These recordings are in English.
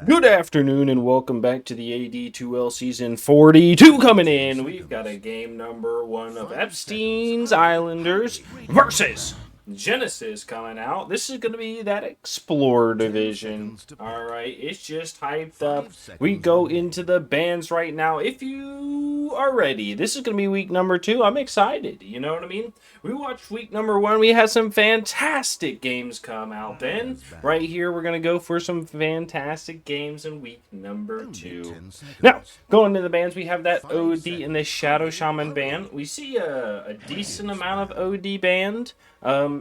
Good afternoon and welcome back to the AD2L Season 42 coming in. We've got a game number 1 of Epstein's Islanders versus Gensys coming out. This is going to be that Explorer division. Alright, it's just hyped up. We go into the bans right now. If you are ready, this is going to be week number 2. I'm excited. You know what I mean? We watched week number 1. We had some fantastic games come out then. Right here, we're going to go for some fantastic games in week number 2. Now, going to the bans, we have that OD and the Shadow Shaman ban. We see a decent amount of OD banned.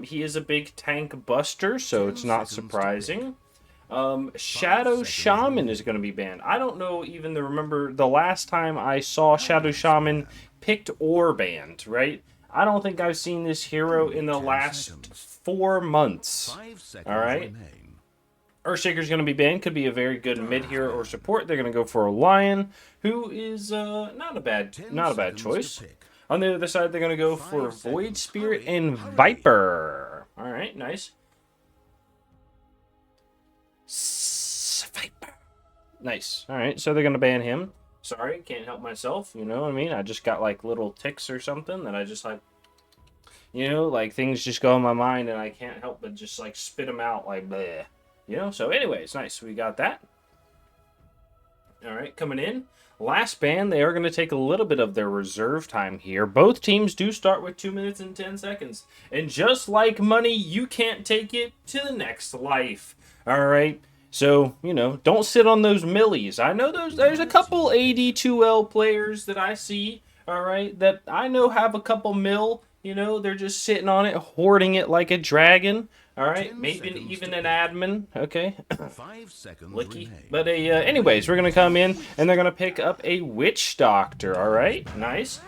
He is a big tank buster, so it's not surprising. Shadow Shaman is going to be banned. I don't know even remember the last time I saw Shadow Shaman picked or banned, right? I don't think I've seen this hero in the last 4 months. Alright. Earthshaker's going to be banned. Could be a very good mid hero or support. They're going to go for a Lion, who is not a bad choice. On the other side, they're going to go for Void Spirit and Viper. Alright, nice. Viper. Nice. Alright, so they're going to ban him. Sorry, can't help myself, you know what I mean? I just got like little ticks or something that I just like, you know, like things just go in my mind and I can't help but just like spit them out like bleh. You know, so anyways, nice. We got that. All right, coming in. Last ban, they are going to take a little bit of their reserve time here. Both teams do start with 2 minutes and 10 seconds. And just like money, you can't take it to the next life. All right. So, you know, don't sit on those millies. I know there's a couple AD2L players that I see, all right, that I know have a couple mil. You know, they're just sitting on it, hoarding it like a dragon. All right, maybe even an admin. Okay. 5 seconds Licky. remain. But anyways, we're going to come in, and they're going to pick up a Witch Doctor. All right, nice.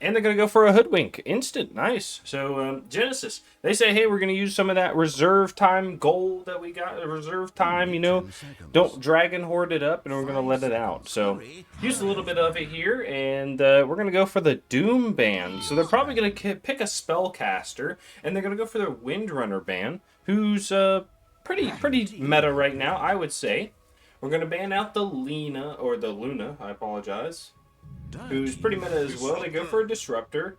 And they're going to go for a Hoodwink. Instant. Nice. So, Gensys, they say, hey, we're going to use some of that reserve time gold that we got. Reserve time, you know. Don't Dragon Hoard it up, and we're going to let it out. So, use a little bit of it here, and we're going to go for the Doom ban. So, they're probably going to pick a Spellcaster, and they're going to go for their Windrunner ban, who's pretty meta right now, I would say. We're going to ban out the Luna, I apologize. Who's pretty meta as well. They go for a Disruptor.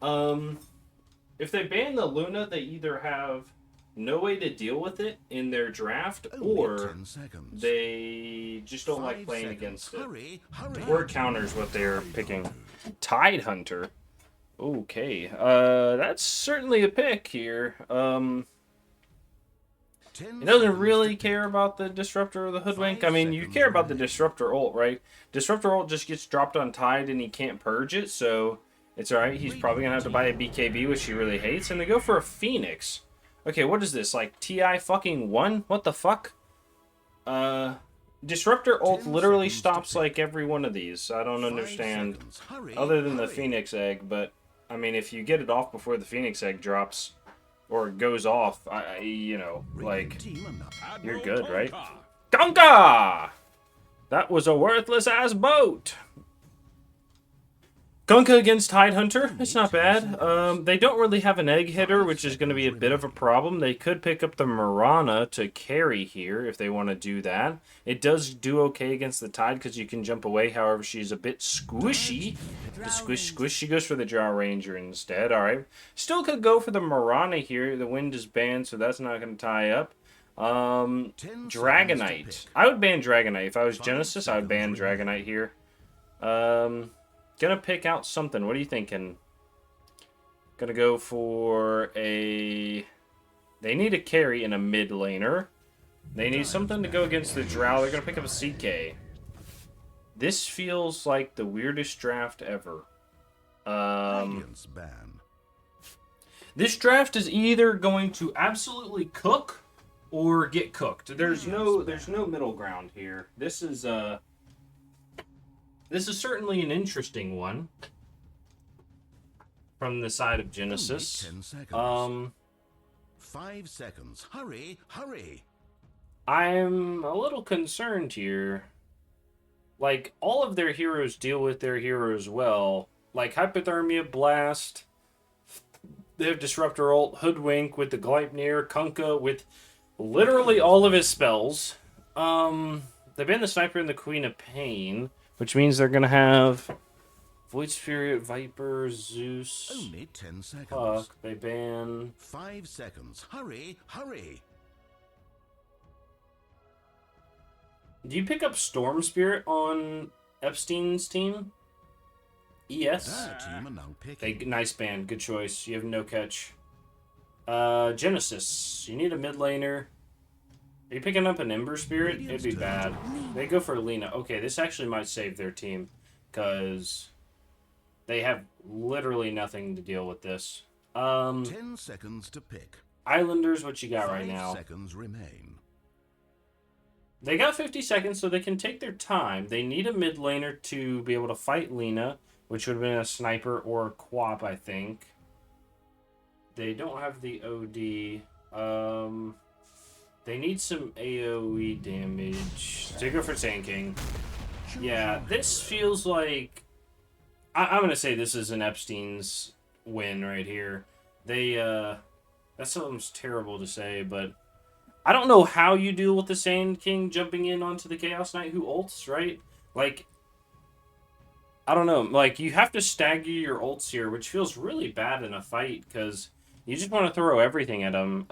If they ban the Luna, they either have no way to deal with it in their draft, or they just don't like playing against it. Or counters what they're picking. Tidehunter. Okay. That's certainly a pick here. It doesn't really care about the Disruptor or the Hoodwink. I mean, you care about the Disruptor ult, right? Disruptor ult just gets dropped on Tide and he can't purge it, so it's alright. He's probably going to have to buy a BKB, which he really hates. And they go for a Phoenix. Okay, what is this? Like TI fucking 1? What the fuck? Disruptor ult literally stops like every one of these. I don't understand. Other than the Phoenix egg, but I mean, if you get it off before the Phoenix egg drops, or goes off, you know, like, you're good, right? Gunka! That was a worthless-ass boat! Gunka against Tidehunter, it's not bad. They don't really have an egg hitter, which is going to be a bit of a problem. They could pick up the Mirana to carry here if they want to do that. It does do okay against the Tide because you can jump away. However, she's a bit squishy. The squish. She goes for the Drow Ranger instead. All right. Still could go for the Mirana here. The wind is banned, so that's not going to tie up. Dragonite. I would ban Dragonite. If I was Gensys, I would ban Dragonite here. Gonna pick out something. What are you thinking? Gonna go for a... They need a carry and a mid laner. They need something to go against the Drow. They're gonna pick up a CK. This feels like the weirdest draft ever. This draft is either going to absolutely cook or get cooked. There's no middle ground here. This is certainly an interesting one from the side of Gensys. 5 seconds. Hurry, hurry. I'm a little concerned here. Like, all of their heroes deal with their heroes well. Like, Hypothermia, Blast. They have Disruptor ult, Hoodwink with the Gleipnir, Kunkka with literally all of his spells. They banned the Sniper and the Queen of Pain, which means they're gonna have Void Spirit, Viper, Zeus, Only 10 seconds. Puck. They ban 5 seconds. Hurry, hurry. Do you pick up Storm Spirit on Epstein's team? Yes. Their team are now picking. Nice ban. Good choice. You have no catch. Genesis. You need a mid laner. Are you picking up an Ember Spirit? It'd be bad. They go for Lina. Okay, this actually might save their team. Because they have literally nothing to deal with this. 10 seconds to pick. Islanders, what you got right now? 5 seconds remain. They got 50 seconds, so they can take their time. They need a mid laner to be able to fight Lina, which would have been a sniper or a quap, I think. They don't have the OD. They need some AoE damage. So they go for Sand King. Yeah, this feels like... I'm going to say this is an Epstein's win right here. They, that sounds terrible to say, but... I don't know how you deal with the Sand King jumping in onto the Chaos Knight who ults, right? Like, I don't know. Like, you have to stagger your ults here, which feels really bad in a fight, because you just want to throw everything at them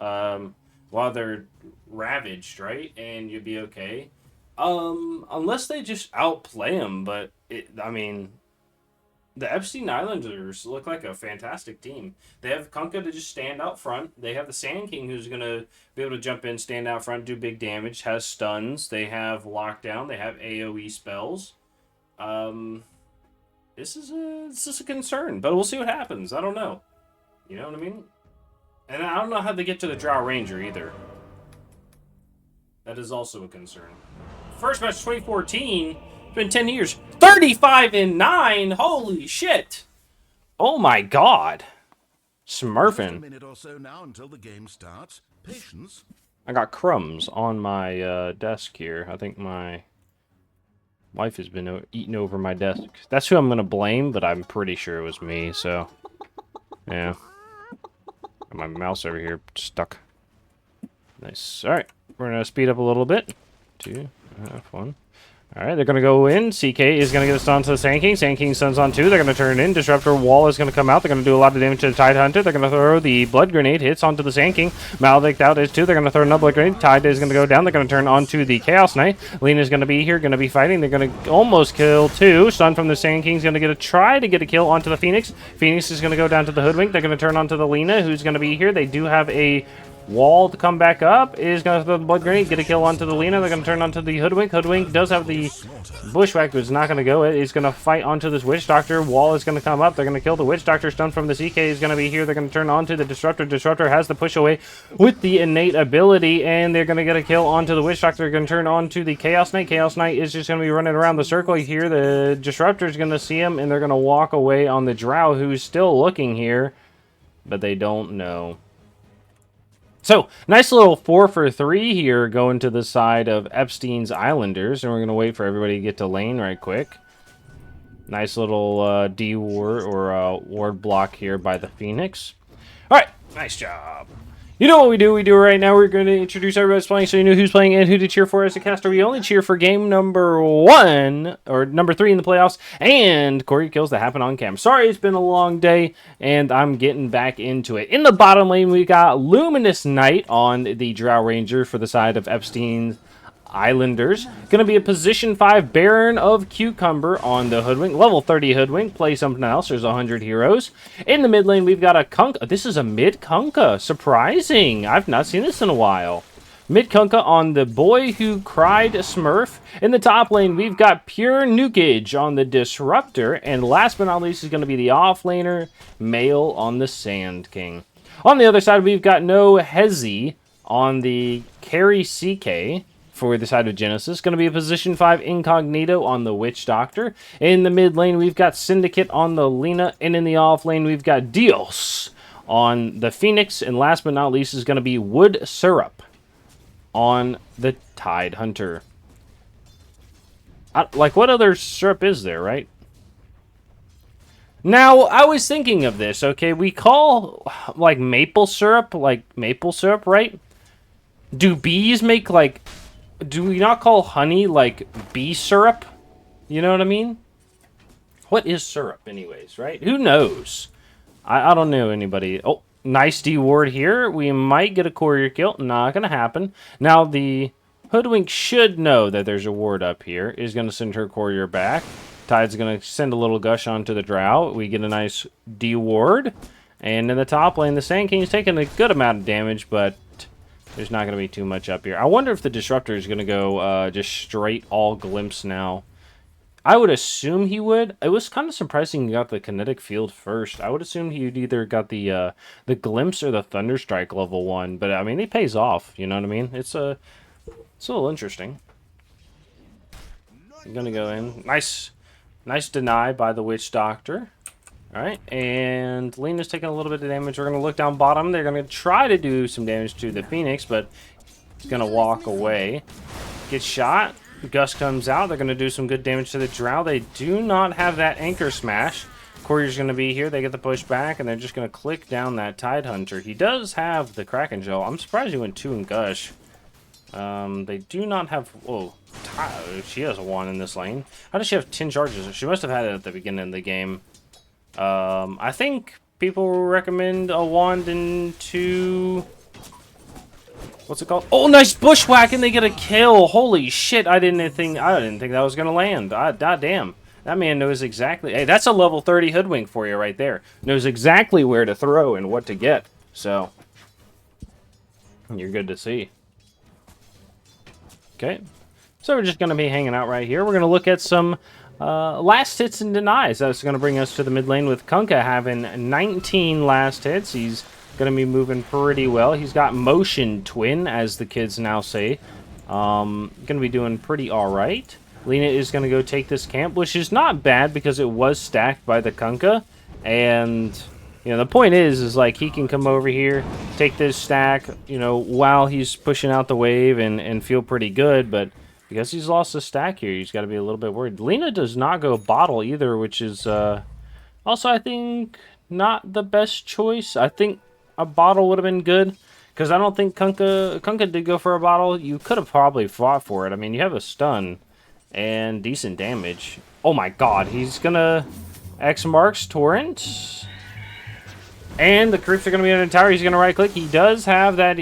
while they're ravaged, right? And you'd be okay. Unless they just outplay them, but, I mean... The Epstein Islanders look like a fantastic team. They have Kunkka to just stand out front. They have the Sand King who's going to be able to jump in, stand out front, do big damage, has stuns. They have lockdown. They have AoE spells. This is a concern, but we'll see what happens. I don't know. You know what I mean? And I don't know how they get to the Drow Ranger either. That is also a concern. First match 2014. It's been 10 years. 35-9. Holy shit. Oh my god. Smurfing. A minute or so now until the game starts. Patience. I got crumbs on my desk here. I think my wife has been eating over my desk. That's who I'm going to blame, but I'm pretty sure it was me, so... Yeah. Got my mouse over here stuck. Nice. Alright. We're going to speed up a little bit. 2, F1. Alright, they're going to go in. CK is going to get a stun to the Sand King. Sand King stuns on 2. They're going to turn in. Disruptor Wall is going to come out. They're going to do a lot of damage to the Tide Hunter. They're going to throw the Blood Grenade. Hits onto the Sand King. Maledict out is 2. They're going to throw another Blood Grenade. Tide is going to go down. They're going to turn onto the Chaos Knight. Lina is going to be here, going to be fighting. They're going to almost kill 2. Stun from the Sand King is going to try to get a kill onto the Phoenix. Phoenix is going to go down to the Hoodwink. They're going to turn onto the Lina, who's going to be here. They do have a... Wall to come back up, is going to throw the Blood Grenade, get a kill onto the Lina. They're going to turn onto the Hoodwink. Hoodwink does have the Bushwhack, but it's not going to go. It's going to fight onto this Witch Doctor. Wall is going to come up. They're going to kill the Witch Doctor. Stun from the CK is going to be here. They're going to turn onto the Disruptor. Disruptor has the push away with the innate ability, and they're going to get a kill onto the Witch Doctor. They're going to turn onto the Chaos Knight. Chaos Knight is just going to be running around the circle here. The Disruptor is going to see him, and they're going to walk away on the Drow, who's still looking here, but they don't know. So, nice little 4 for 3 here going to the side of Epstein's Islanders. And we're going to wait for everybody to get to lane right quick. Nice little D ward or ward block here by the Phoenix. Alright, nice job. You know what we do? We do right now. We're going to introduce everybody that's playing so you know who's playing and who to cheer for as a caster. We only cheer for game number 1, or number 3 in the playoffs, and Corey kills that happen on cam. Sorry, it's been a long day, and I'm getting back into it. In the bottom lane, we got Luminous Knight on the Drow Ranger for the side of Epstein's Islanders. Going to be a position 5 Baron of Cucumber on the Hoodwink. Level 30 Hoodwink. Play something else. There's 100 heroes. In the mid lane, we've got a Kunkka. This is a mid Kunkka. Surprising. I've not seen this in a while. Mid Kunkka on the Boy Who Cried Smurf. In the top lane, we've got Pure Nukage on the Disruptor. And last but not least is going to be the offlaner Male on the Sand King. On the other side, we've got No Hezi on the Carry CK. For the side of Genesis, going to be a position 5 Incognito on the Witch Doctor. In the mid lane, we've got Syndicate on the Lina. And in the off lane, we've got Dios on the Phoenix. And last but not least is going to be Wood Syrup on the Tide Hunter. Like, what other syrup is there, right? Now, I was thinking of this, okay? We call, like, maple syrup, right? Do bees make, like... do we not call honey, like, bee syrup? You know what I mean? What is syrup, anyways, right? Who knows? I don't know anybody. Oh, nice D ward here. We might get a courier kill. Not going to happen. Now, the hoodwink should know that there's a ward up here. Is going to send her courier back. Tide's going to send a little gush onto the drow. We get a nice D ward. And in the top lane, the Sand King's taking a good amount of damage, but there's not going to be too much up here. I wonder if the Disruptor is going to go just straight all glimpse now. I would assume he would. It was kind of surprising he got the kinetic field first. I would assume he'd either got the glimpse or the Thunderstrike level 1. But I mean, it pays off. You know what I mean? It's a little interesting. I'm gonna go in. Nice deny by the Witch Doctor. All right, and Lena's taking a little bit of damage. We're gonna look down bottom. They're gonna try to do some damage to the Phoenix, but he's gonna walk away. Get shot. Gus comes out. They're going to do some good damage to the Drow. They do not have that Anchor Smash. Courier's going to be here. They get the push back, and they're just going to click down that Tide Hunter. He does have the Kraken Gel. I'm surprised he went 2 in Gush. They do not have... Whoa. She has 1 in this lane. How does she have 10 charges? She must have had it at the beginning of the game. I think people recommend a wand into... What's it called? Oh, nice bushwhack, and they get a kill. Holy shit! I didn't think that was gonna land. God damn, that man knows exactly. Hey, that's a level 30 hoodwink for you right there. Knows exactly where to throw and what to get. So you're good to see. Okay, so we're just gonna be hanging out right here. We're gonna look at some last hits and denies. That's gonna bring us to the mid lane with Kunkka having 19 last hits. He's going to be moving pretty well. He's got motion twin, as the kids now say. Going to be doing pretty alright. Lena is going to go take this camp, which is not bad because it was stacked by the Kunkka. And, you know, the point is like he can come over here, take this stack, you know, while he's pushing out the wave and feel pretty good. But because he's lost a stack here, he's got to be a little bit worried. Lena does not go bottle either, which is also, I think, not the best choice. I think a bottle would have been good, because I don't think Kunkka did go for a bottle. You could have probably fought for it. I mean, you have a stun and decent damage. Oh my god, he's gonna X marks Torrent. And the creeps are gonna be in the tower. He's gonna right click. He does have that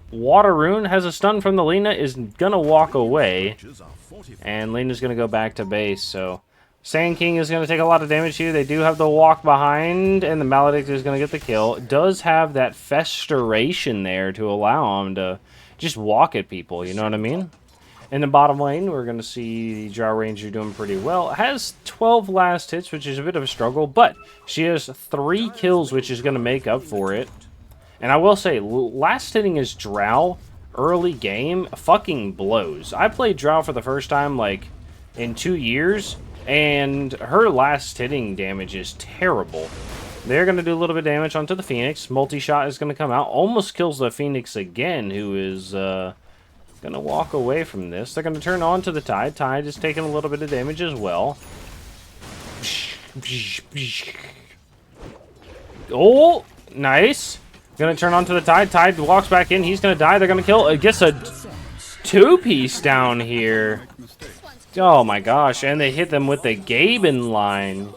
water rune, has a stun from the Lena, is gonna walk away. And Lena's gonna go back to base, so Sand King is going to take a lot of damage here. They do have the walk behind, and the Maledict is going to get the kill. It does have that Festeration there to allow him to just walk at people, you know what I mean? In the bottom lane, we're going to see the Drow Ranger doing pretty well. Has 12 last hits, which is a bit of a struggle, but she has 3 kills, which is going to make up for it. And I will say, last hitting is Drow early game fucking blows. I played Drow for the first time, like, in 2 years, and her last hitting damage is terrible. They're going to do a little bit of damage onto the Phoenix. Multi-shot is going to come out. Almost kills the Phoenix again, who is going to walk away from this. They're going to turn on to the Tide. Tide is taking a little bit of damage as well. Oh, nice. Going to turn on to the Tide. Tide walks back in. He's going to die. They're going to kill. It gets a 2-piece down here. Oh my gosh, and they hit them with the Gaben line.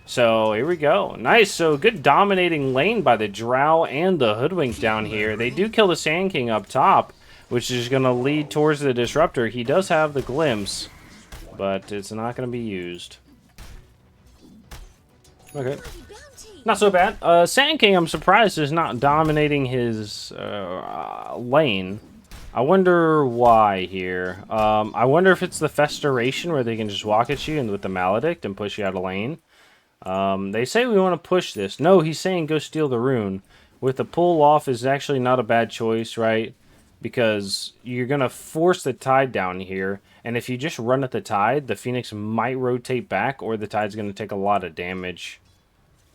So here we go. Nice, so good dominating lane by the Drow and the Hoodwink down here. They do kill the Sand King up top, which is going to lead towards the Disruptor. He does have the glimpse, but it's not going to be used. Okay. Not so bad. Sand King, I'm surprised, is not dominating his lane. I wonder why here. I wonder if it's the Festeration where they can just walk at you and with the Maledict and push you out of lane. They say we want to push this. No, he's saying go steal the rune. With the pull off is actually not a bad choice, right? Because you're going to force the Tide down here. And if you just run at the Tide, the Phoenix might rotate back or the Tide's going to take a lot of damage.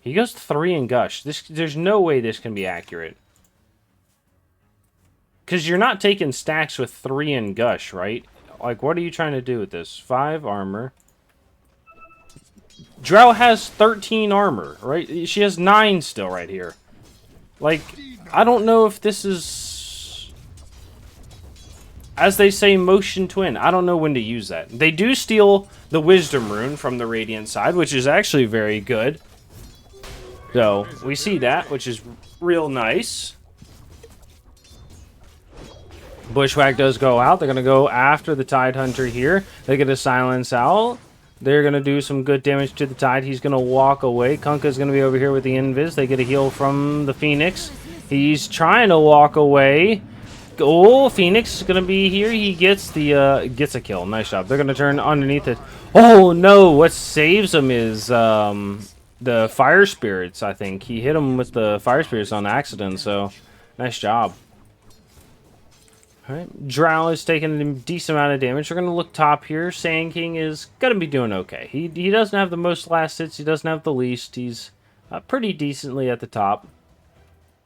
He goes 3 in Gush. There's no way this can be accurate. Because you're not taking stacks with 3 in Gush, right? Like, what are you trying to do with this? 5 armor. Drow has 13 armor, right? She has 9 still right here. Like, I don't know if this is... as they say, motion twin. I don't know when to use that. They do steal the wisdom rune from the Radiant side, which is actually very good. So, we see that, which is real nice. Bushwhack does go out. They're going to go after the Tide Hunter here. They get a silence out. They're going to do some good damage to the Tide. He's going to walk away. Kunkka's going to be over here with the Invis. They get a heal from the Phoenix. He's trying to walk away. Oh, Phoenix is going to be here. He gets the gets a kill. Nice job. They're going to turn underneath it. Oh, no. What saves him is the Fire Spirits, I think. He hit him with the Fire Spirits on accident, so nice job. Alright, Drow is taking a decent amount of damage. We're going to look top here. Sand King is going to be doing okay. He doesn't have the most last hits. He doesn't have the least. He's pretty decently at the top.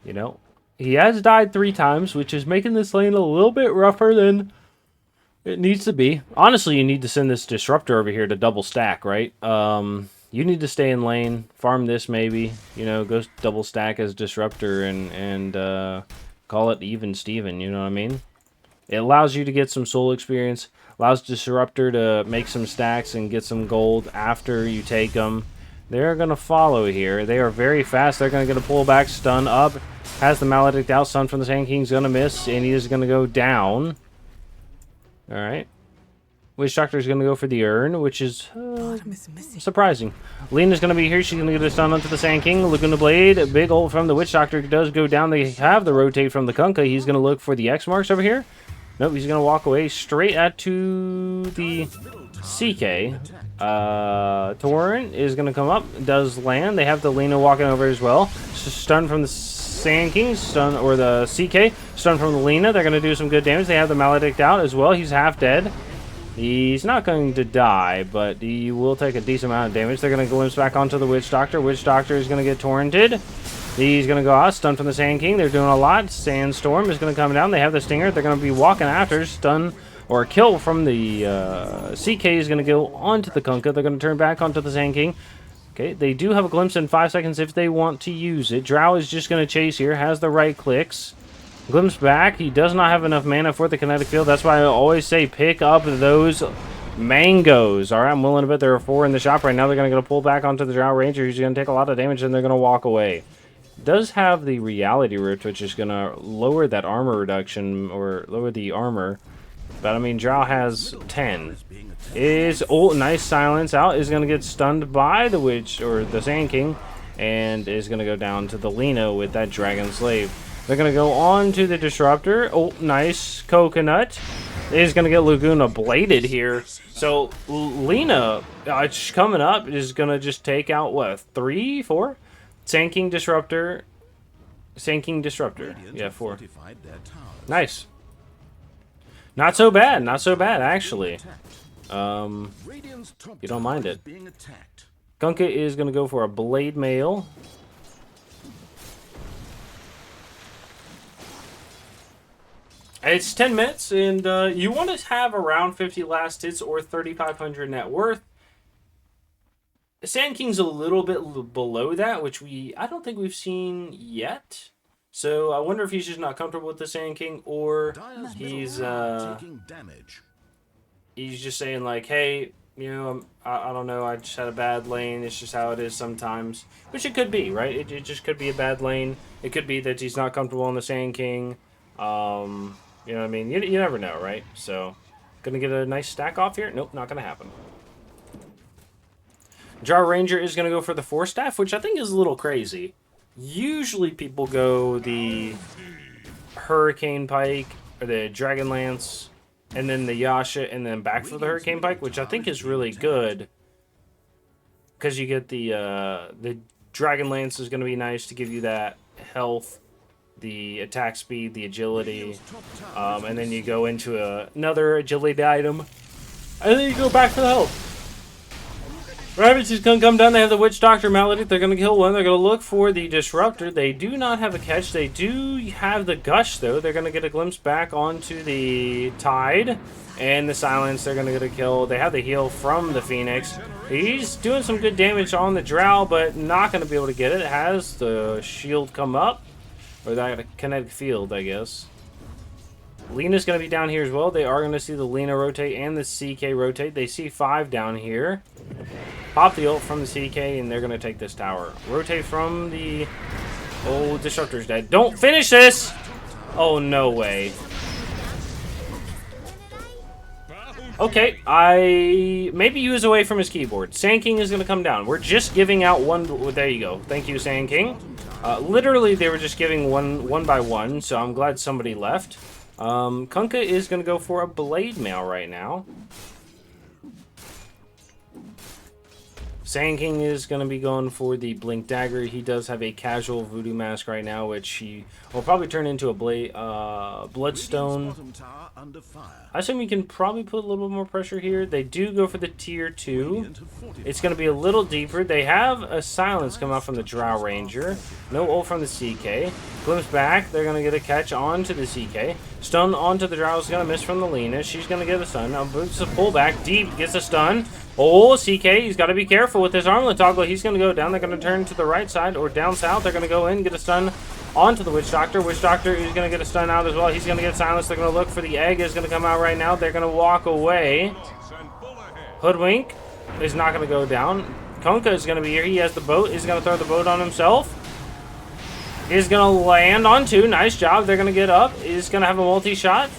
You know, he has died 3 times, which is making this lane a little bit rougher than it needs to be. Honestly, you need to send this Disruptor over here to double stack, right? You need to stay in lane, farm this maybe. You know, go double stack as Disruptor and call it even Steven, you know what I mean? It allows you to get some soul experience, allows Disruptor to make some stacks and get some gold after you take them. They're going to follow here. They are very fast. They're going to get a pullback, stun up. Has the Maledict out. Stun from the Sand King's going to miss, and he is going to go down. Alright. Witch Doctor is going to go for the urn, which is surprising. Lena's going to be here. She's going to get a stun onto the Sand King. Laguna Blade. A big ult from the Witch Doctor does go down. They have the rotate from the Kunkka. He's going to look for the X marks over here. Nope, he's going to walk away straight at to the CK. Torrent is going to come up. Does land. They have the Lena walking over as well. Stun from the Sand King. Stun, or the CK. Stun from the Lena. They're going to do some good damage. They have the Maledict out as well. He's half dead. He's not going to die, but he will take a decent amount of damage. They're going to glimpse back onto the Witch Doctor. Witch Doctor is going to get torrented. He's going to go out. Stun from the Sand King. They're doing a lot. Sandstorm is going to come down. They have the Stinger. They're going to be walking after. Stun or kill from the CK is going to go onto the Kunkka. They're going to turn back onto the Sand King. Okay, they do have a glimpse in 5 seconds if they want to use it. Drow is just going to chase here. Has the right clicks. Glimpse back. He does not have enough mana for the kinetic field. That's why I always say pick up those mangoes. All right, I'm willing to bet there are 4 in the shop right now. They're going to get a pull back onto the Drow Ranger. He's going to take a lot of damage, and they're going to walk away. Does have the Reality Rift, which is going to lower that armor reduction, or lower the armor. But, I mean, Drow has 10. Is nice silence out. Is going to get stunned by the Witch, or the Sand King, and is going to go down to the Lena with that Dragon Slave. They're going to go on to the Disruptor. Oh, nice coconut. Is going to get Laguna bladed here. So, Lena, coming up, is going to just take out, what, 3, 4? Sand King Disruptor. Sand King Disruptor. Yeah, 4. Nice. Not so bad. Not so bad, actually. You don't mind it. Kunkka is going to go for a Blade Mail. It's 10 minutes, and you want to have around 50 last hits or 3,500 net worth. Sand King's a little bit below that, which I don't think we've seen yet. So I wonder if he's just not comfortable with the Sand King, or he's just saying like, hey, you know, I don't know, I just had a bad lane. It's just how it is sometimes, which it could be, right? It just could be a bad lane. It could be that he's not comfortable on the Sand King. You know what I mean? You never know, right? So, gonna get a nice stack off here? Nope, not gonna happen. Drow Ranger is gonna go for the 4 staff, which I think is a little crazy. Usually people go the Hurricane Pike, or the Dragon Lance, and then the Yasha, and then back for the Hurricane Pike, which I think is really good. Because you get the Dragon Lance is gonna be nice to give you that health, the attack speed, the agility, and then you go into another agility item, and then you go back for the health. Rabbits is going to come down. They have the Witch Doctor Maledict. They're going to kill one. They're going to look for the Disruptor. They do not have a catch. They do have the Gush, though. They're going to get a glimpse back onto the Tide. And the Silence, they're going to get a kill. They have the heal from the Phoenix. He's doing some good damage on the Drow, but not going to be able to get it. Has the shield come up? Or that kinetic field, I guess. Lena's going to be down here as well. They are going to see the Lena rotate and the CK rotate. They see 5 down here. Pop the ult from the CK, and they're going to take this tower. Rotate from the... Oh, Disruptor's dead. Don't finish this! Oh, no way. Okay, maybe he was away from his keyboard. Sand King is going to come down. We're just giving out one... There you go. Thank you, Sand King. Literally, they were just giving one by one, so I'm glad somebody left. Kunkka is going to go for a Blade Mail right now. Sand King is going to be going for the Blink Dagger. He does have a casual Voodoo Mask right now, which he will probably turn into a Bloodstone. I assume you can probably put a little bit more pressure here. They do go for the tier 2. It's going to be a little deeper. They have a Silence come out from the Drow Ranger. No ult from the CK. Glimpse back. They're going to get a catch onto the CK. Stun onto the Drow is going to miss from the Lena. She's going to get a stun. Now boots a pullback. Deep gets a stun. Oh, CK, he's got to be careful with his armlet toggle. He's going to go down. They're going to turn to the right side or down south. They're going to go in, get a stun onto the Witch Doctor. Witch Doctor is going to get a stun out as well. He's going to get silenced. They're going to look for the egg. Is going to come out right now. They're going to walk away. Hoodwink is not going to go down. Kunkka is going to be here. He has the boat. He's going to throw the boat on himself. He's going to land on 2. Nice job. They're going to get up. He's going to have a multi-shot.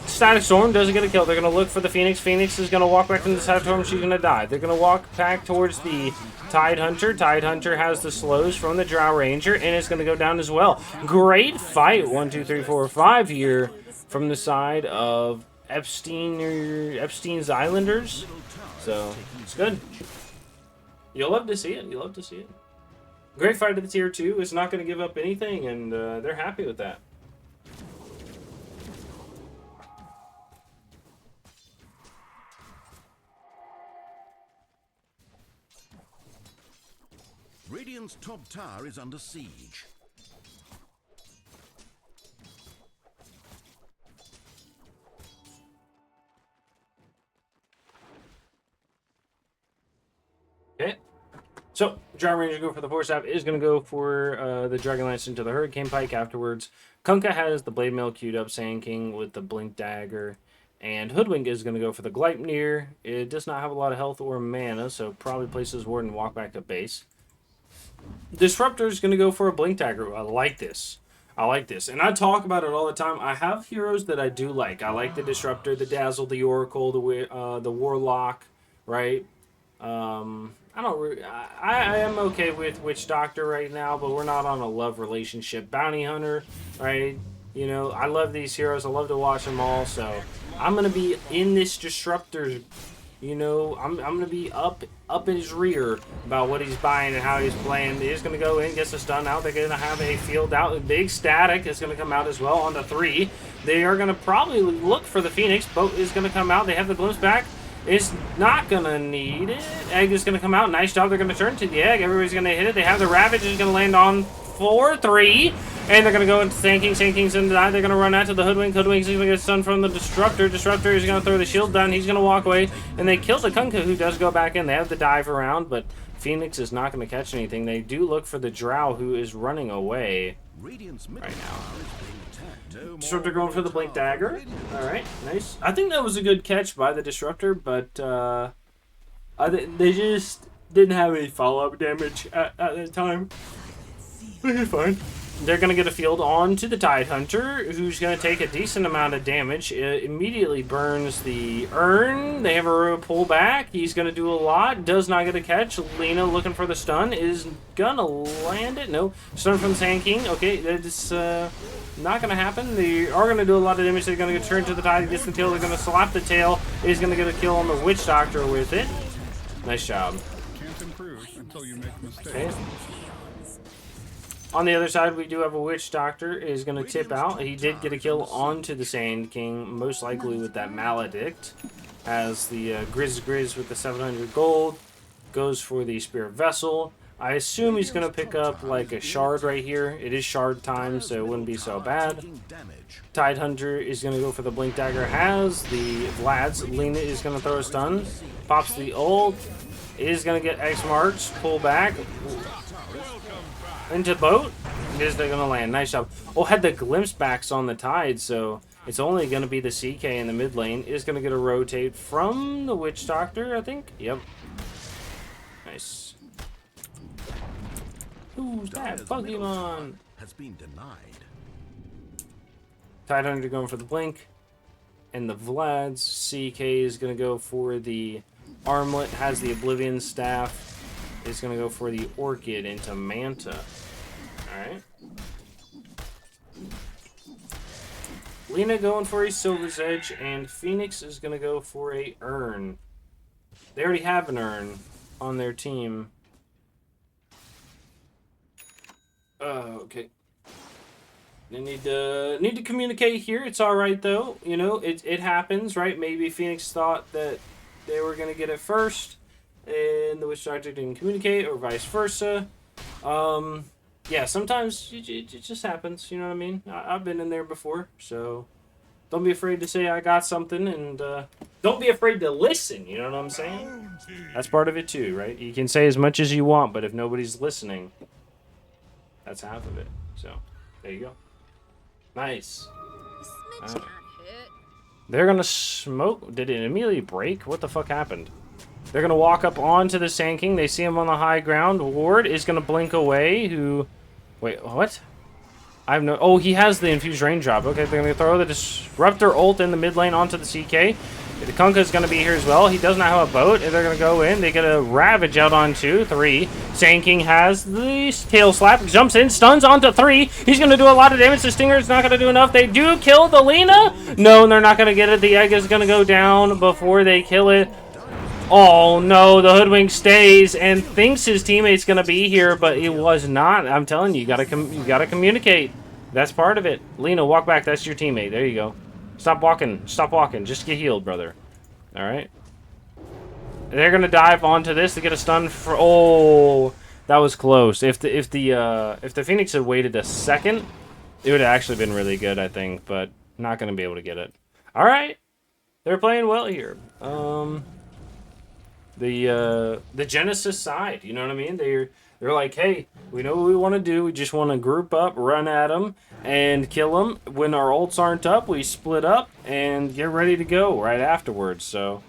Static Storm doesn't get a kill. They're going to look for the Phoenix. Phoenix is going to walk back from the Static Storm. She's going to die. They're going to walk back towards the Tide Hunter. Tide Hunter has the slows from the Drow Ranger, and it's going to go down as well. Great fight. 1, 2, 3, 4, 5 here from the side of Epsteins Islanders. So, it's good. You'll love to see it. You'll love to see it. Great fight at the tier 2. It's not going to give up anything, and they're happy with that. Radiant's top tower is under siege. Okay. So, Drow Ranger go for the Force Staff, is going to go for the Dragon Lance into the Hurricane Pike afterwards. Kunkka has the Blade Mail queued up, Sand King with the Blink Dagger, and Hoodwink is going to go for the Gleipnir. It does not have a lot of health or mana, so probably places Ward and walk back to base. Disruptor is going to go for a Blink Dagger. I like this. I like this. And I talk about it all the time. I have heroes that I do like. I like the Disruptor, the Dazzle, the Oracle, the Warlock, right? I am okay with Witch Doctor right now, but we're not on a love relationship. Bounty Hunter, right? You know, I love these heroes. I love to watch them all. So I'm going to be in this Disruptor. You know, I'm going to be up in his rear about what he's buying and how he's playing. He's going to go in, gets a stun out. They're going to have a field out. A big Static is going to come out as well on the 3. They are going to probably look for the Phoenix. Boat is going to come out. They have the glimpse back. It's not going to need it. Egg is going to come out. Nice job. They're going to turn to the egg. Everybody's going to hit it. They have the Ravage. Is going to land on 4-3. And they're going to go into Sand King. Sand King's going to die. They're going to run out to the Hoodwink. Hoodwink's going to get stunned from the Disruptor. Disruptor is going to throw the shield down. He's going to walk away. And they kill the Kunkka, who does go back in. They have the dive around, but Phoenix is not going to catch anything. They do look for the Drow, who is running away right now. Disruptor going for the Blink Dagger. Alright, nice. I think that was a good catch by the Disruptor, but they just didn't have any follow-up damage at that time. Okay, fine. They're going to get a field on to the Tide Hunter, who's going to take a decent amount of damage. It immediately burns the urn. They have a pullback. He's going to do a lot. Does not get a catch. Lena looking for the stun. Is going to land it. No. Stun from Sand King. Okay, that's not going to happen. They are going to do a lot of damage. They're going to turn to the Tide. Gets the tail. They're going to slap the tail. He's going to get a kill on the Witch Doctor with it. Nice job. Can't improve until you make mistakes. Okay. On the other side, we do have a Witch Doctor is going to tip out. He did get a kill onto the Sand King, most likely with that Maledict. Has the Grizz with the 700 gold. Goes for the Spirit Vessel. I assume he's going to pick up like a Shard right here. It is Shard time, so it wouldn't be so bad. Tide Hunter is going to go for the Blink Dagger. Has the Vlad's. Lena is going to throw a stun. Pops the ult. Is going to get X marks. Pull back. Into boat. Is they're going to land. Nice job. Oh, had the glimpse backs on the Tide, so It's only going to be the CK in the mid lane is going to get a rotate from the Witch Doctor, I think. Yep. Nice. Who's that Dire's middle tower Pokemon? has been denied. Tidehunter going for the Blink. And the Vlad's CK is going to go for the Armlet. Has the Oblivion Staff. Is going to go for the Orchid into Manta. Alright. Lina going for a Silver's Edge, and Phoenix is going to go for a Urn. They already have an Urn on their team. Okay. They need to communicate here. It's all right though. You know, it happens, right? Maybe Phoenix thought that they were gonna get it first, and the Witch Doctor didn't communicate, or vice versa. Yeah, sometimes it just happens. You know what I mean? I've been in there before, so don't be afraid to say I got something, and don't be afraid to listen. You know what I'm saying? That's part of it too, right? You can say as much as you want, but if nobody's listening, that's half of it. So there you go. Nice. Right. They're gonna smoke. Did it immediately break? What the fuck happened? They're gonna walk up onto the Sand King. They see him on the high ground. Ward is gonna blink away. Who? Wait, what? I have no. Oh, he has the infused raindrop. Okay, they're gonna throw the disruptor ult in the mid lane onto the CK. The Kunkka is going to be here as well. He does not have a boat. And they're going to go in. They get a Ravage out on 2, 3. Sand King has the tail slap. Jumps in. Stuns onto 3. He's going to do a lot of damage. The Stinger is not going to do enough. They do kill the Lina. No, they're not going to get it. The egg is going to go down before they kill it. Oh, no. The Hoodwink stays and thinks his teammate's going to be here, but it was not. I'm telling you, you got to communicate. That's part of it. Lina, walk back. That's your teammate. There you go. Stop walking. Stop walking. Just get healed, brother. All right. They're gonna dive onto this to get a stun for. Oh, that was close. If the Phoenix had waited a second, it would have actually been really good, I think. But not gonna be able to get it. All right. They're playing well here. The Gensys side. You know what I mean? They're like, hey, we know what we want to do. We just want to group up, run at them, and kill them. When our ults aren't up, we split up and get ready to go right afterwards. So,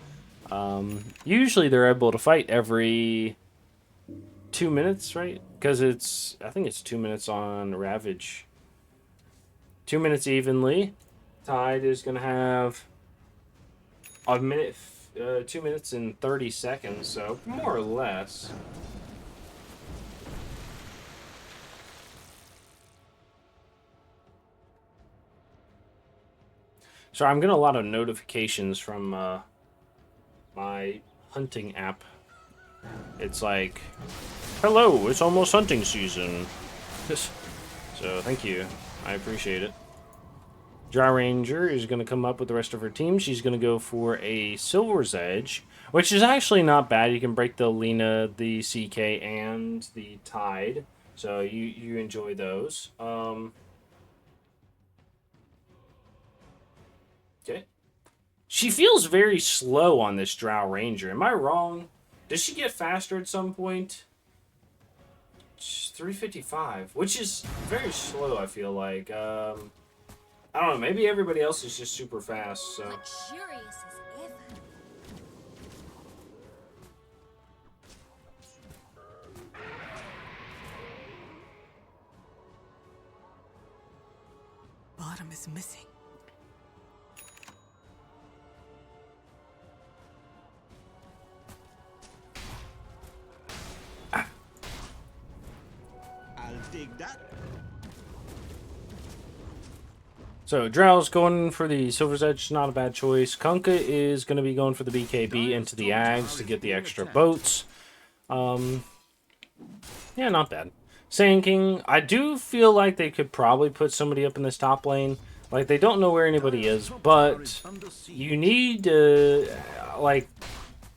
usually they're able to fight every 2 minutes, right? Because I think it's 2 minutes on Ravage. 2 minutes evenly. Tide is going to have a minute, 2 minutes and 30 seconds, so more or less. So I'm getting a lot of notifications from my hunting app. It's like, hello, it's almost hunting season. So thank you. I appreciate it. Drow Ranger is going to come up with the rest of her team. She's going to go for a Silver's Edge, which is actually not bad. You can break the Lina, the CK, and the Tide. So you enjoy those. Okay. She feels very slow on this Drow Ranger. Am I wrong? Does she get faster at some point? 355, which is very slow, I feel like. I don't know, maybe everybody else is just super fast, so. Luxurious as ever. Bottom is missing. I'll dig that. So, Drow's going for the Silver's Edge, not a bad choice. Kunkka is going to be going for the BKB into the Ags to get the extra boats. Yeah, not bad. Sand King, I do feel like they could probably put somebody up in this top lane. Like, they don't know where anybody is, but you need to, like,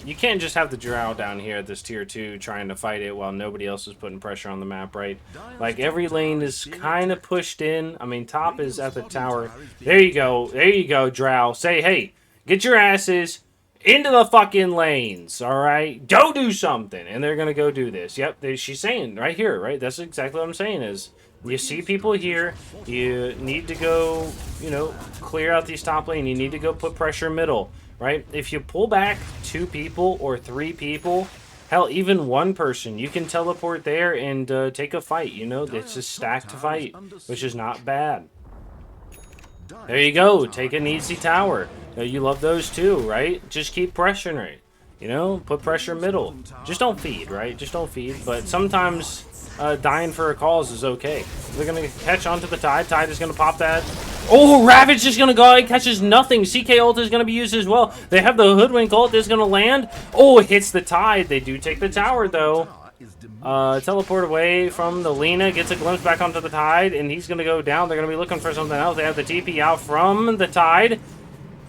you can't just have the Drow down here at this tier 2 trying to fight it while nobody else is putting pressure on the map, right? Like, every lane is kind of pushed in. I mean, top is at the tower. There you go. There you go, Drow. Say, hey, get your asses into the fucking lanes, all right? Go do something. And they're going to go do this. Yep, she's saying right here, right? That's exactly what I'm saying is You see people here. You need to go, you know, clear out these top lane. You need to go put pressure middle, right? If you pull back 2 people or 3 people, hell, even 1 person, you can teleport there and take a fight. You know, it's a stacked fight, which is not bad. There you go. Take an easy tower. You love those too, right? Just keep pressuring it. You know, put pressure middle. Just don't feed, right? Just don't feed. But sometimes dying for a cause is okay. They're going to catch onto the Tide. Tide is going to pop that. Oh, Ravage is going to go. It catches nothing. CK ult is going to be used as well. They have the Hoodwink ult. It's going to land. Oh, it hits the Tide. They do take the tower, though. Teleport away from the Lina. Gets a glimpse back onto the Tide. And he's going to go down. They're going to be looking for something else. They have the TP out from the Tide.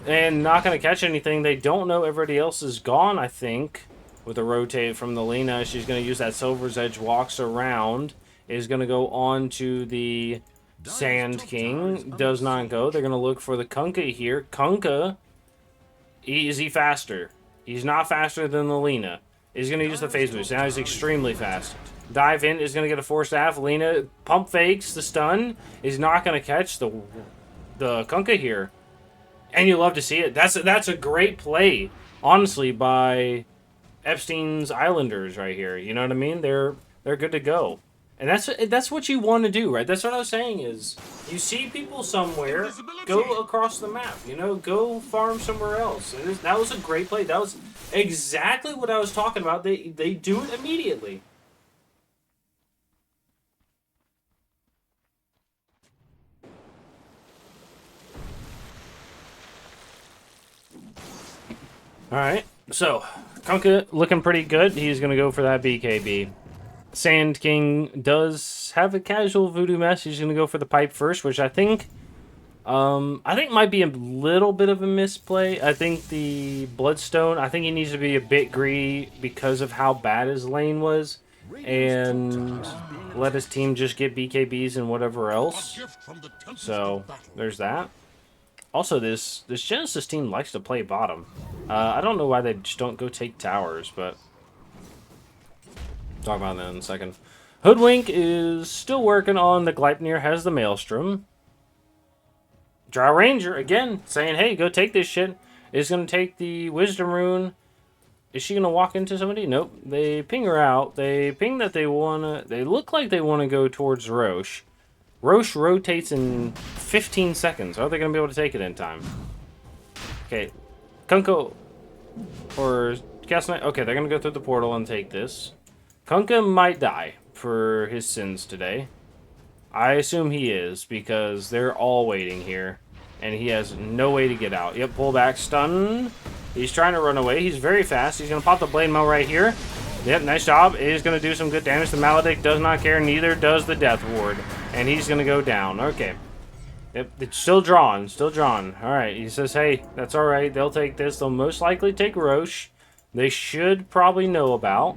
And not going to catch anything. They don't know everybody else is gone, I think. With a rotate from the Lina. She's going to use that Silver's Edge. Walks around. Is going to go on to the Sand King. Does not go. They're going to look for the Kunkka here. Kunkka. Is he faster? He's not faster than the Lina. He's going to use the phase boost. Now he's extremely fast. Dive in. Is going to get a 4-staff. Lina pump fakes the stun. Is not going to catch the Kunkka here. And you love to see it. That's a great play, honestly, by Epstein's Islanders right here. You know what I mean? They're good to go. And that's what you want to do, right? That's what I was saying is, you see people somewhere, go across the map. You know, go farm somewhere else. And that was a great play. That was exactly what I was talking about. They do it immediately. Alright, so, Kunkka looking pretty good. He's going to go for that BKB. Sand King does have a casual voodoo mess. He's going to go for the pipe first, which I think might be a little bit of a misplay. I think the Bloodstone, I think he needs to be a bit greedy because of how bad his lane was. And let his team just get BKBs and whatever else. So, there's that. Also, this Genesis team likes to play bottom. I don't know why they just don't go take towers, but talk about that in a second. Hoodwink is still working on the Gleipnir, has the Maelstrom. Drow Ranger, again, saying, hey, go take this shit. Is going to take the Wisdom Rune. Is she going to walk into somebody? Nope. They ping her out. They ping that they want to... They look like they want to go towards Roche. Roche rotates in 15 seconds. Are they going to be able to take it in time? Okay. Kunkka or Cast Knight. Okay, they're going to go through the portal and take this. Kunkka might die for his sins today. I assume he is because they're all waiting here. And he has no way to get out. Yep, pull back, stun. He's trying to run away. He's very fast. He's going to pop the Blade Mail right here. Yep, nice job. It is going to do some good damage. The Maledict does not care. Neither does the Death Ward. And he's going to go down. Okay. Yep, it's still drawn. Still drawn. Alright, he says, hey, that's alright. They'll take this. They'll most likely take Roche. They should probably know about.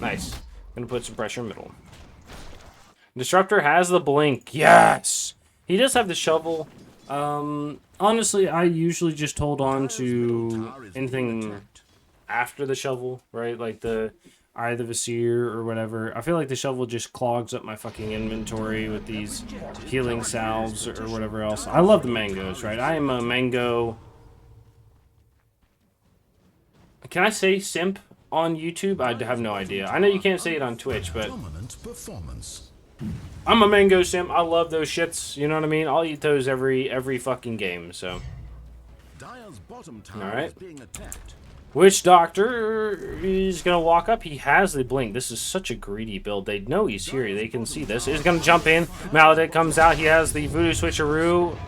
Nice. Gonna put some pressure in the middle. Disruptor has the blink. Yes! He does have the shovel. Honestly, I usually just hold on to anything after the shovel, right? Like the Eye of the Vizier or whatever. I feel like the shovel just clogs up my fucking inventory with these healing salves or whatever else. I love the mangoes, right? I am a mango... Can I say simp on YouTube? I have no idea. I know you can't say it on Twitch, but... I'm a mango simp. I love those shits. You know what I mean? I'll eat those every fucking game, so... Alright. Witch Doctor is going to walk up. He has the blink. This is such a greedy build. They know he's here. They can see this. He's going to jump in. Maledict comes out. He has the Voodoo Switcheroo.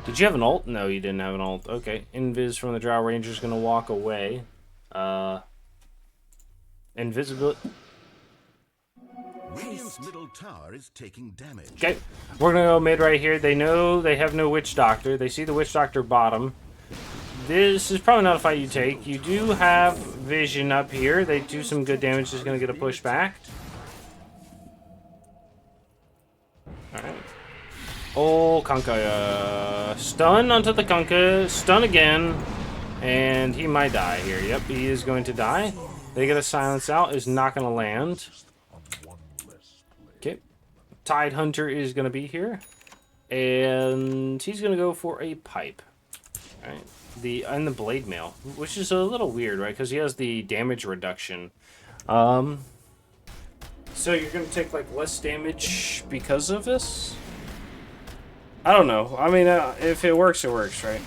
Did you have an ult? No, you didn't have an ult. Okay. Invis from the Drow Ranger is going to walk away. Invisibility. Middle tower is taking damage. Okay, we're gonna go mid right here. They know they have no Witch Doctor. They see the Witch Doctor bottom. This is probably not a fight you take. You do have Vision up here. They do some good damage. Just gonna get a push back. Alright. Oh, Kunkka. Stun onto the Kunkka. Stun again. And he might die here. Yep, he is going to die. They get a silence out. Is not going to land. Okay. Tide Hunter is going to be here. And he's going to go for a pipe. All right. And the blade mail, which is a little weird, right? Because he has the damage reduction. So you're going to take, like, less damage because of this? I don't know. I mean, if it works, right?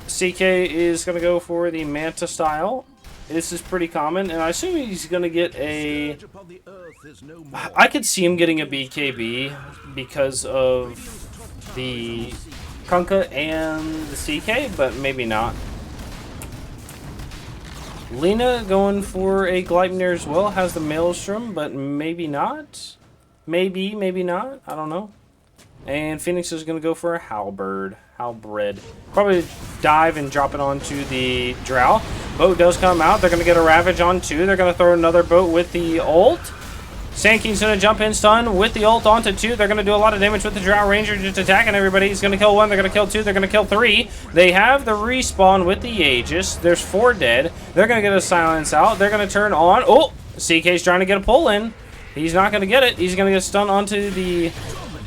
CK is going to go for the Manta style. This is pretty common, and I assume he's going to get a... I could see him getting a BKB because of the Kunkka and the CK, but maybe not. Lena going for a Gleipnir as well. Has the Maelstrom, but maybe not. Maybe not. I don't know. And Phoenix is going to go for a Halberd. Probably dive and drop it onto the Drow. Boat does come out. They're going to get a Ravage on 2. They're going to throw another boat with the ult. Sand King's going to jump in, stun with the ult onto 2. They're going to do a lot of damage with the Drow Ranger just attacking everybody. He's going to kill 1. They're going to kill 2. They're going to kill 3. They have the respawn with the Aegis. There's 4 dead. They're going to get a silence out. They're going to turn on. Oh, CK's trying to get a pull in. He's not going to get it. He's going to get stunned onto the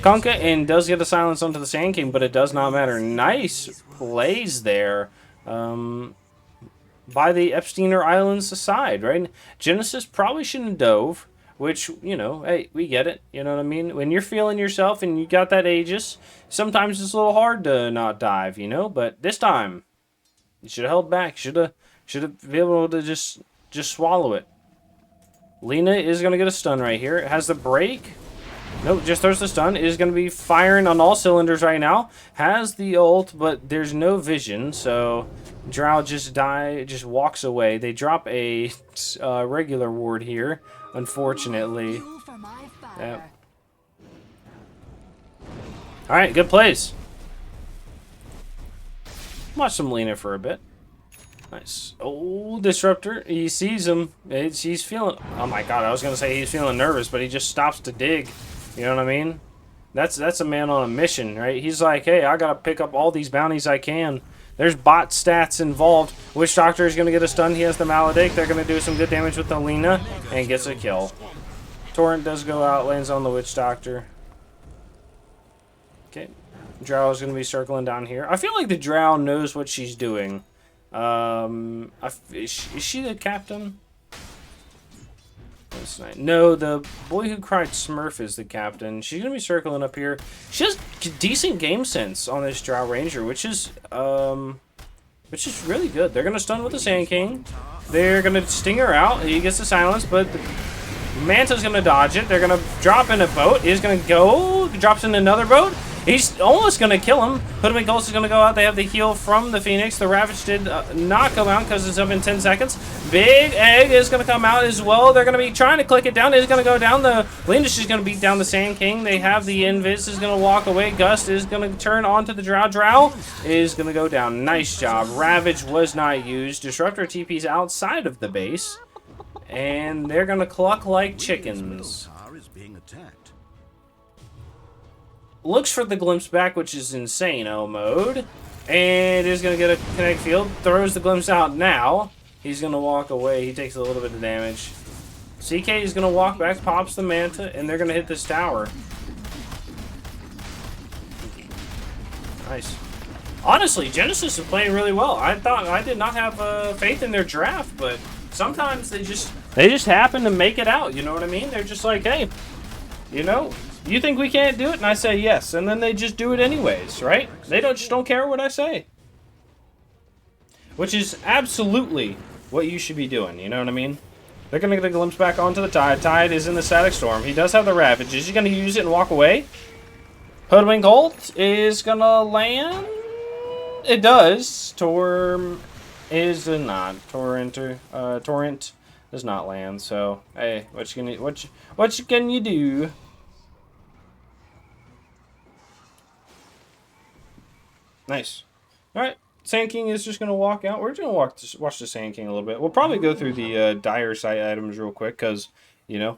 Kunkka and does get a silence onto the Sand King, but it does not matter. Nice plays there by the Epsteiner Islands side, right? Gensys probably shouldn't have dove, which, you know, hey, we get it. You know what I mean? When you're feeling yourself and you got that Aegis, sometimes it's a little hard to not dive, you know? But this time, you should have held back. Should have been able to just swallow it. Lena is going to get a stun right here. It has the break. Nope, just throws the stun. Is going to be firing on all cylinders right now. Has the ult, but there's no vision, so Drow just walks away. They drop a regular ward here, unfortunately. Yep. All right, good plays. Watch some Lena for a bit. Nice. Oh, Disruptor. He sees him. He's feeling... Oh, my God. I was going to say he's feeling nervous, but he just stops to dig. You know what I mean? That's a man on a mission, right? He's like, hey, I got to pick up all these bounties I can. There's bot stats involved. Witch Doctor is going to get a stun. He has the Maledict. They're going to do some good damage with the Lena and gets a kill. Torrent does go out, lands on the Witch Doctor. Okay. Drow is going to be circling down here. I feel like the Drow knows what she's doing. Is she the captain? That's nice. No, the boy who cried Smurf is the captain. She's gonna be circling up here. She has decent game sense on this Drow Ranger, which is really good. They're gonna stun with the Sand King. They're gonna sting her out. He gets the silence, but the Manta's gonna dodge it. They're gonna drop in a boat. He's gonna go. Drops in another boat. He's almost going to kill him. Hoodwink Ghost is going to go out. They have the heal from the Phoenix. The Ravage did not come out because it's up in 10 seconds. Big Egg is going to come out as well. They're going to be trying to click it down. It's going to go down. The Lindish is going to beat down the Sand King. They have the Invis is going to walk away. Gust is going to turn onto the Drow. Drow is going to go down. Nice job. Ravage was not used. Disruptor TP's outside of the base. And they're going to cluck like chickens. Looks for the glimpse back, which is insane-o mode. And is going to get a connect field. Throws the glimpse out now. He's going to walk away. He takes a little bit of damage. CK is going to walk back, pops the Manta, and they're going to hit this tower. Nice. Honestly, Gensys is playing really well. I did not have faith in their draft, but sometimes they just happen to make it out. You know what I mean? They're just like, hey, you know, you think we can't do it? And I say yes. And then they just do it anyways, right? They just don't care what I say. Which is absolutely what you should be doing. You know what I mean? They're going to get a glimpse back onto the Tide. Tide is in the Static Storm. He does have the Ravage. Is he going to use it and walk away? Hoodwink Ult is going to land. It does. Torrent is not. Torrent does not land. So, hey, what can you do? Nice. All right. Sand King is just going to walk out. We're going to watch the Sand King a little bit. We'll probably go through the dire site items real quick because, you know,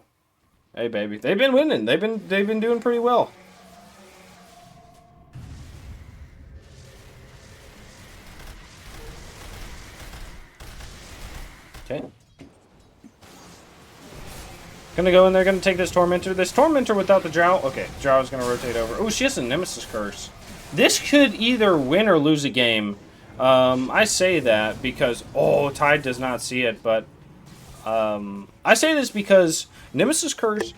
hey, baby. They've been winning. They've been doing pretty well. Okay. Gonna go in there, gonna take this Tormentor. This Tormentor without the Drow. Okay, Drow's gonna rotate over. Oh, she has a Nemesis Curse. This could either win or lose a game. I say that because... Oh, Tide does not see it, but... I say this because Nemesis Curse,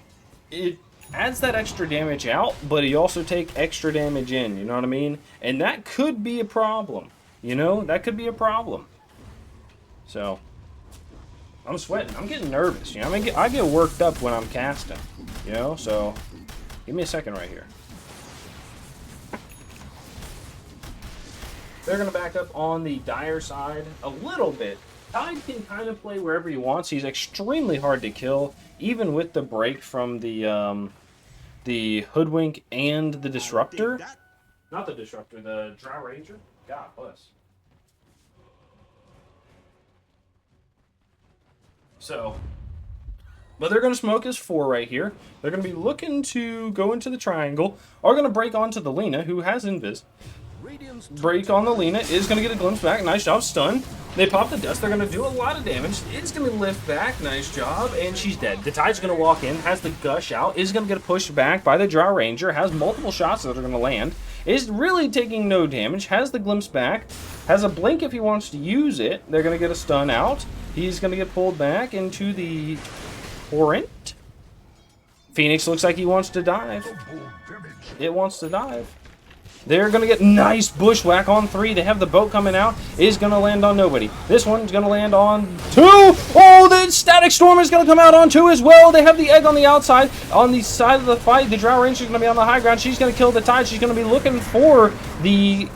it adds that extra damage out, but you also take extra damage in, you know what I mean? And that could be a problem, you know? That could be a problem. So, I'm sweating. I'm getting nervous, you know? I get worked up when I'm casting, you know? So, give me a second right here. They're going to back up on the Dire side a little bit. Tide can kind of play wherever he wants. He's extremely hard to kill, even with the break from the Hoodwink and the Disruptor. Not the Disruptor, the Drow Ranger. God bless. So, but they're going to smoke his 4 right here. They're going to be looking to go into the triangle. Are going to break onto the Lena, who has Invis. Break on the Lena is going to get a glimpse back. Nice job, stun. They pop the dust. They're going to do a lot of damage. It's going to lift back. Nice job. And she's dead. The Tide's going to walk in. Has the gush out. Is going to get pushed back by the Drow Ranger. Has multiple shots that are going to land. Is really taking no damage. Has the glimpse back. Has a blink if he wants to use it. They're going to get a stun out. He's going to get pulled back into the torrent. Phoenix looks like he wants to dive. It wants to dive. They're going to get nice bushwhack on 3. They have the boat coming out. Is going to land on nobody. This one's going to land on 2. Oh, the Static Storm is going to come out on 2 as well. They have the egg on the outside. On the side of the fight, the Drow Ranger is going to be on the high ground. She's going to kill the Tide. She's going to be looking for the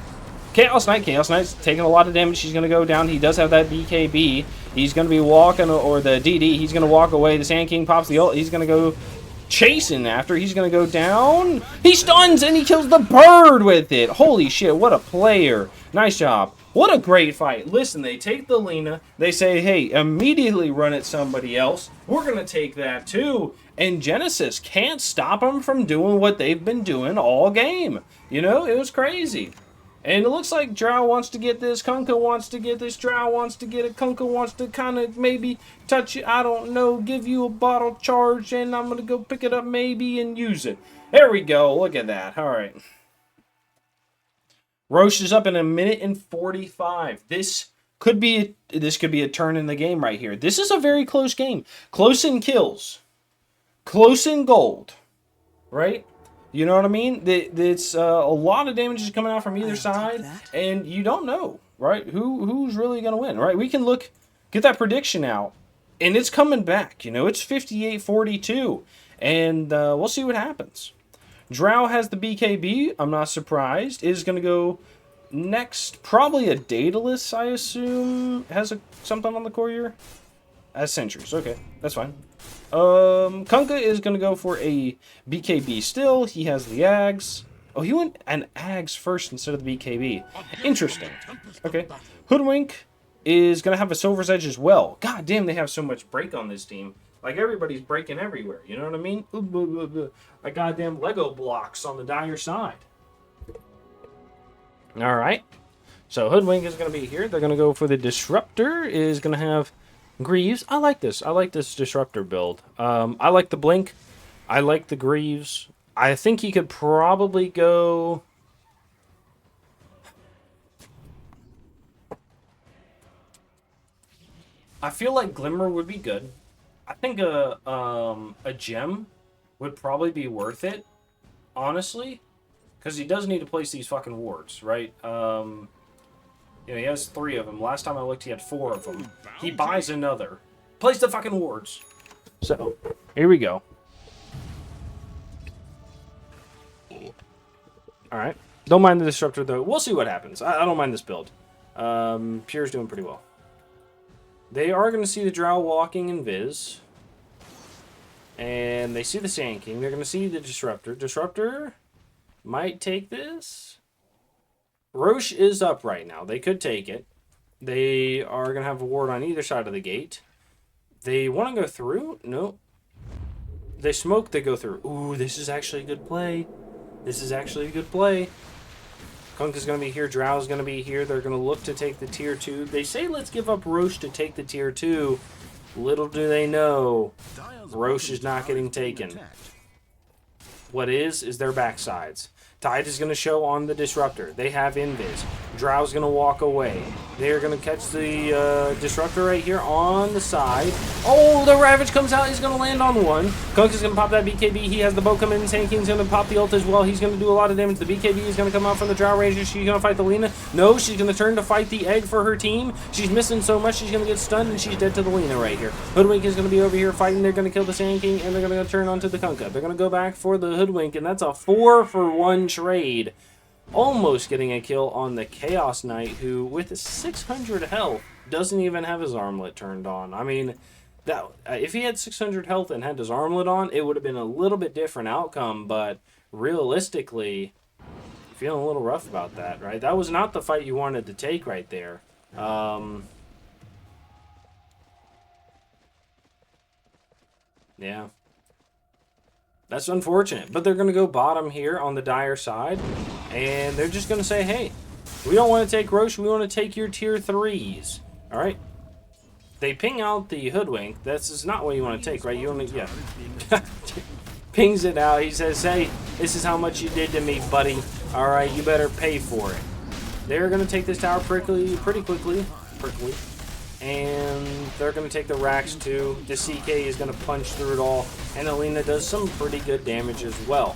Chaos Knight. Chaos Knight's taking a lot of damage. She's going to go down. He does have that BKB. He's going to be walking, or the DD. He's going to walk away. The Sand King pops the ult. He's going to go chasing after. He's going to go down. He stuns and he kills the bird with it. Holy shit, what a player. Nice job. What a great fight. Listen, they take the Lena. They say, hey, immediately run at somebody else. We're going to take that too. And Gensys can't stop them from doing what they've been doing all game. You know, it was crazy. And it looks like Drow wants to get this, Kunkka wants to get this, Drow wants to get it, Kunkka wants to kind of maybe touch it, I don't know, give you a bottle charge, and I'm going to go pick it up maybe and use it. There we go, look at that, alright. Roche is up in 1:45. This could be a turn in the game right here. This is a very close game. Close in kills. Close in gold. Right? You know what I mean? It's a lot of damage is coming out from either side, and you don't know, right? Who's really going to win, right? We can get that prediction out, and it's coming back. You know, it's 58-42, and we'll see what happens. Drow has the BKB. I'm not surprised. Is going to go next. Probably a Daedalus, I assume, has something on the courier. As sentries. Okay, that's fine. Kunkka is going to go for a BKB still. He has the Ags. Oh, he went an Ags first instead of the BKB. Interesting. Okay. Hoodwink is going to have a Silver's Edge as well. God damn, they have so much break on this team. Like, everybody's breaking everywhere. You know what I mean? Like goddamn Lego blocks on the Dire side. Alright. So, Hoodwink is going to be here. They're going to go for the Disruptor. Is going to have Greaves. I like this. I like this Disruptor build. I like the Blink. I like the Greaves. I think he could probably go... I feel like Glimmer would be good. I think a gem would probably be worth it, honestly. Because he does need to place these fucking wards, right? You know, he has 3 of them. Last time I looked, he had 4 of them. He buys another. Place the fucking wards. So, here we go. Alright. Don't mind the Disruptor, though. We'll see what happens. I don't mind this build. Pure's doing pretty well. They are going to see the Drow walking in Viz. And they see the Sand King. They're going to see the Disruptor. Disruptor might take this. Roche is up right now. They could take it. They are going to have a ward on either side of the gate. They want to go through? No. They smoke, they go through. Ooh, this is actually a good play. This is actually a good play. Kunk is going to be here. Drow is going to be here. They're going to look to take the tier 2. They say let's give up Roche to take the tier 2. Little do they know, Roche is not getting taken. What is their backsides. Tide is going to show on the Disruptor. They have Invis. Drow's going to walk away. They're going to catch the Disruptor right here on the side. Oh, the Ravage comes out. He's going to land on one. Kunk is going to pop that BKB. He has the boat come in. Sand King's going to pop the ult as well. He's going to do a lot of damage. The BKB is going to come out from the Drow Ranger. She's going to fight the Lina. No, she's going to turn to fight the Egg for her team. She's missing so much. She's going to get stunned, and she's dead to the Lina right here. Hoodwink is going to be over here fighting. They're going to kill the Sand King, and they're going to turn onto the Kunkka. They're going to go back for the Hoodwink, and that's a 4-for-1 trade. Almost getting a kill on the Chaos Knight, who, with 600 health, doesn't even have his armlet turned on. I mean, that if he had 600 health and had his armlet on, it would have been a little bit different outcome, but realistically, feeling a little rough about that, right? That was not the fight you wanted to take right there. Yeah. That's unfortunate, but they're going to go bottom here on the Dire side, and they're just going to say, hey, we don't want to take Roche, we want to take your tier 3s. All right? They ping out the Hoodwink. This is not what you want to take, right? You only, yeah. Pings it out. He says, hey, this is how much you did to me, buddy. All right, you better pay for it. They're going to take this tower pretty quickly. And they're going to take the racks too. The CK is going to punch through it all. And Alina does some pretty good damage as well.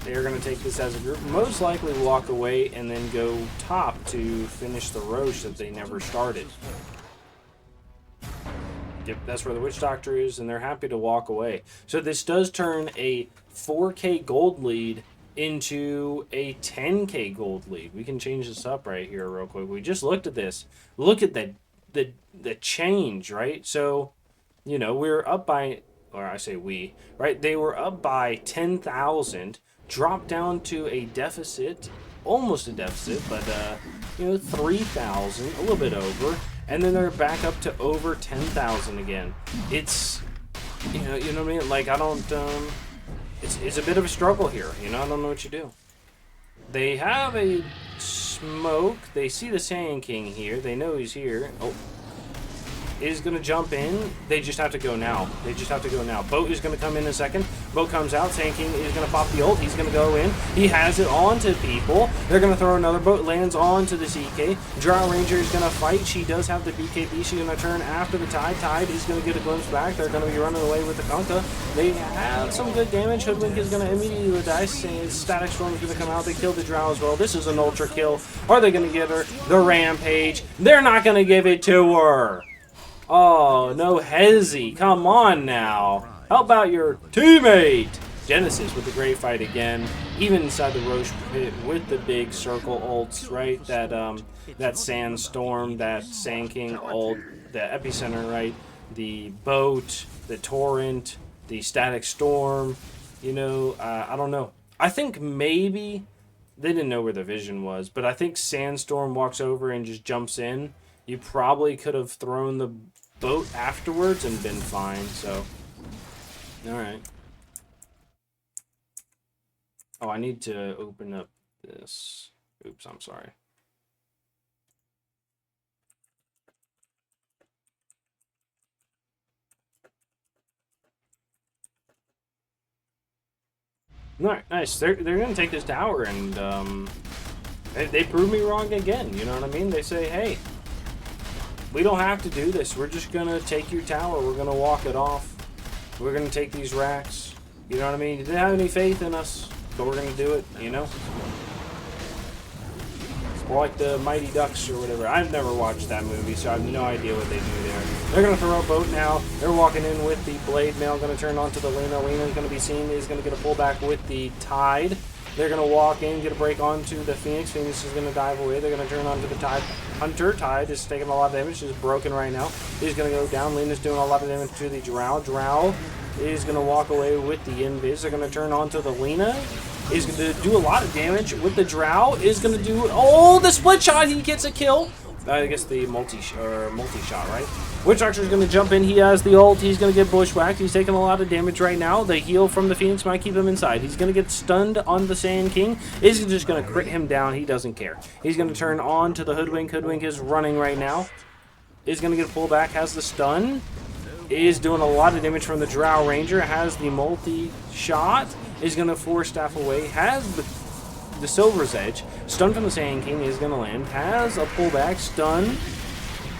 They're going to take this as a group. Most likely walk away and then go top to finish the Roche that they never started. Yep, that's where the Witch Doctor is, and they're happy to walk away. So this does turn a 4K gold lead into a 10K gold lead. We can change this up right here real quick. We just looked at this. Look at the change, right? So, you know, we're up by, or I say we, right? They were up by 10,000, dropped down to a deficit, almost a deficit, but, you know, 3,000, a little bit over, and then they're back up to over 10,000 again. It's, you know what I mean? Like, I don't, it's a bit of a struggle here, you know? I don't know what you do. They have a smoke. They see the Sand King here. They know he's here. Oh. Is going to jump in. They just have to go now. Boat is going to come in a second. Boat comes out. Sand King is going to pop the ult. He's going to go in. He has it onto people. They're going to throw another boat. Lands onto the CK. Drow Ranger is going to fight. She does have the BKB. She's going to turn after the Tide. Tide is going to get a glimpse back. They're going to be running away with the Kunkka. They have some good damage. Hoodwink is going to immediately die. Static Storm is going to come out. They kill the Drow as well. This is an ultra kill. Are they going to give her the Rampage? They're not going to give it to her. Oh, no hezzy. Come on now. How about your teammate? Gensys with the great fight again. Even inside the Roche pit with the big circle ults, right? That Sandstorm, that Sand King ult, the Epicenter, right? The boat, the Torrent, the Static Storm. You know, I don't know. I think maybe they didn't know where the vision was, but I think Sandstorm walks over and just jumps in. You probably could have thrown the boat afterwards and been fine, so. Alright. Oh, I need to open up this. Oops, I'm sorry. Alright, nice. They're going to take this tower, and they prove me wrong again, you know what I mean? They say, hey, we don't have to do this. We're just going to take your tower. We're going to walk it off. We're going to take these racks. You know what I mean? You didn't have any faith in us, but we're going to do it, you know? Or like the Mighty Ducks or whatever. I've never watched that movie, so I have no idea what they do there. They're going to throw a boat now. They're walking in with the Blade Mail. Going to turn onto the Lina. Lina's going to be seen. Is going to get a pullback with the Tide. They're going to walk in, get a break onto the Phoenix. Phoenix is going to dive away. They're going to turn onto the Tide Hunter. Tide is taking a lot of damage. She's broken right now. He's going to go down. Lina's doing a lot of damage to the Drow. Drow is going to walk away with the Invis. They're going to turn onto the Lina. Is going to do a lot of damage with the Drow. Is going to do... Oh, the split shot. He gets a kill. I guess the multi-shot, right? Witch Doctor's going to jump in. He has the ult. He's going to get bushwhacked. He's taking a lot of damage right now. The heal from the Phoenix might keep him inside. He's going to get stunned on the Sand King. Is just going to crit him down. He doesn't care. He's going to turn on to the Hoodwink. Hoodwink is running right now. Is going to get pulled back. Has the stun. Is doing a lot of damage from the Drow Ranger. Has the multi-shot. Is going to force staff away. Has the Silver's Edge. Stun from the Sand King is going to land. Has a pullback. Stun.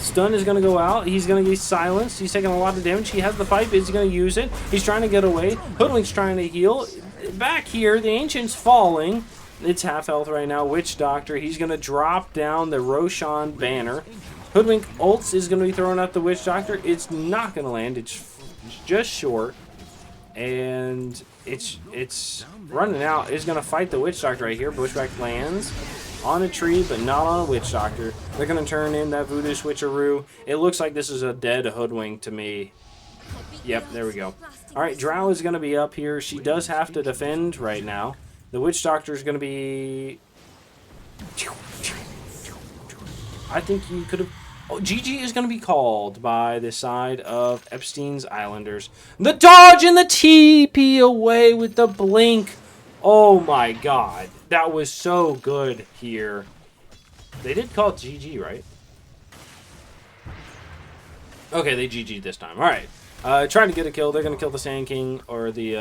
Stun is going to go out. He's going to get silenced. He's taking a lot of damage. He has the pipe. Is he going to use it? He's trying to get away. Hoodwink's trying to heal. Back here, the Ancient's falling. It's half health right now. Witch Doctor. He's going to drop down the Roshan banner. Hoodwink ults is going to be throwing out the Witch Doctor. It's not going to land. It's just short. And it's running out. It's going to fight the Witch Doctor right here. Bushwhack lands on a tree, but not on a Witch Doctor. They're going to turn in that Voodoo Switcheroo. It looks like this is a dead Hoodwink to me. Yep, there we go. Alright, Drow is going to be up here. She does have to defend right now. The Witch Doctor is going to be... I think you could have... Oh, GG is going to be called by the side of Epstein's Islanders. The dodge and the TP away with the blink. Oh my god. That was so good here. They did call it GG, right? Okay, they GG'd this time. Alright. Trying to get a kill. They're going to kill the Sand King or the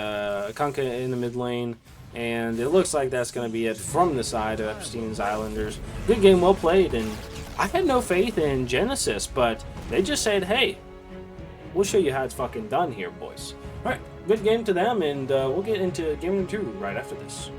Kunkka in the mid lane. And it looks like that's going to be it from the side of Epstein's Islanders. Good game, well played. And I had no faith in Gensys, but they just said, hey, we'll show you how it's fucking done here, boys. Alright, good game to them, and we'll get into game number 2 right after this.